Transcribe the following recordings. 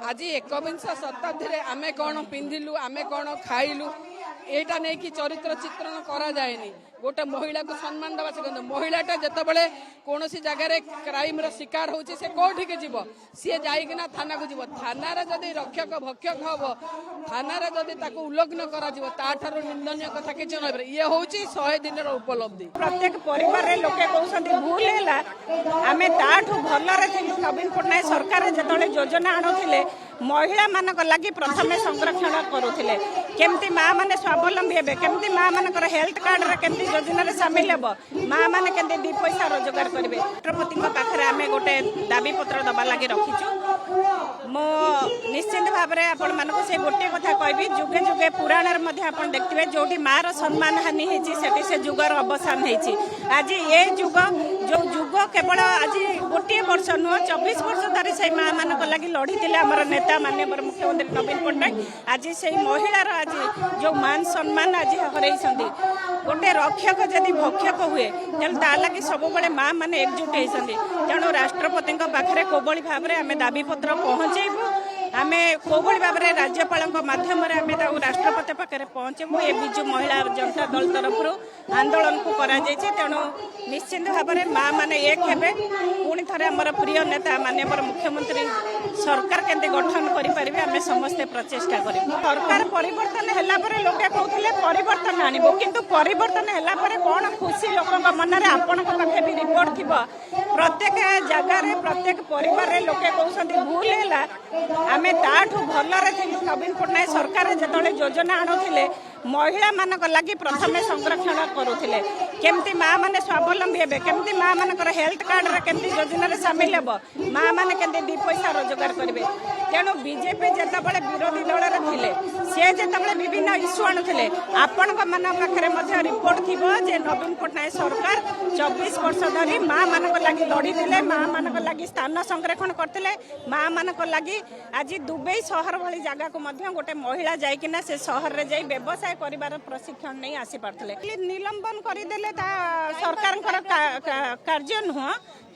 आज एकविंश शताब्दी आमे कौन पिंधिलु आमे कौन खाइलु एटा नहीं कि चरित्र चित्रण करा जाएनी गोटे महिला को सम्मान देवा से महिलाटा जितेबाला कौन जगार क्राइम शिकार हो कौटी के जीव सी जाइना थाना को जीव थाना जदि रक्षक भक्षक हम थाना जदि उल्लंघन कर निंदनीय कथा किसी न ये हूँ 100 दिन उपलब्धि प्रत्येक परिवार लोके कहते भूल है आम ताठू भलरे नवीन पट्टनायक सरकार जो योजना आणुले महिला मान लगी प्रथम संरक्षण करुले केमती माँ मैंने स्वावलम्बी हे केमती माँ मान हेल्थ कार्ड केमती योजना सामिल हे माँ मैंने केमती 2 पैसा रोजगार करेंगे राष्ट्रपति पाखे आम गोटे दाबी पत्र दबा लगी रखीचु मो निश्चिंत भाव में आपण मानक से गोटे कथा कहबी जुगे जुगे पुराण देखते जो माँ सम्मान हानि होती से जुगर अवसान होती आज ये जुग जो जुग केवल आज गोटे वर्ष नुह 24 वर्ष धरी से माँ मान लगी लड़ी आमर नेता माननीय मुख्यमंत्री नवीन पट्टनायक आज से महिलार आज जो मान सम्मान आज हरई गोटे रक्षक जदि भक्षक हुए लगी सब माँ मैंने एकजुट होती तेणु राष्ट्रपति पाखे कोभली भाव में आम दाबी पत्र पहुँचेबू आम कोभली भाव में राज्यपाल मध्यम राष्ट्रपति पाखे पहुँचेबू ये विजु महिला जनता दल तरफ आंदोलन को करा तेणु निश्चिंत भाव में माँ मैंने एक हे पुणी थे आम प्रिय नेता माननीय मुख्यमंत्री सरकार केंद्र गठन करें आम समस्ते प्रचेषा कर सरकार परिवर्तन है लोके कहते परिवर्तन आणबो किंतु परिवर्तन है कौन खुशी लोक मन में आपण पाखे भी रिपोर्ट थी प्रत्येक जगार प्रत्येक परिवार लोके कहते भूल है आम ताठू भलरे नवीन पट्टनायक सरकार जो योजना आणुले महिला मान लगी प्रथम संरक्षण करुले केमती माँ मैंने स्वावलम्बी हे केमती माँ मान हेल्थ कार्ड केमती योजना सामिल हे माँ मैंने केमती 2 पैसा रोजगार करेंगे तेणु बीजेपी जितेबाला विरोधी दल थे सी जिते विभिन्न इश्यू आणुले आपण पाखे रिपोर्ट थी नवीन पट्टनायक सरकार 24 वर्ष धरी माँ मान लगी लड़ी माँ मान लगी स्थान संरक्षण करते माँ मान लगी आज दुबई सहर भली जगह को गोटे महिला जाइकिना से सहर रे जाई व्यवसाय करिवार प्रशिक्षण नहीं आसी पारथले निलंबन करदेले सरकार कार्य नुह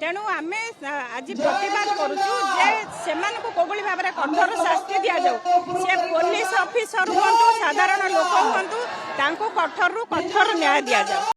तेणु आम आज प्रतिवाद करुचु जे सेमानकु कोभली भाव में कठोर शास्ति दि जाऊ से पुलिस ऑफिसर हूँ साधारण लोक हूँ कठोर न्याय दि जाऊ।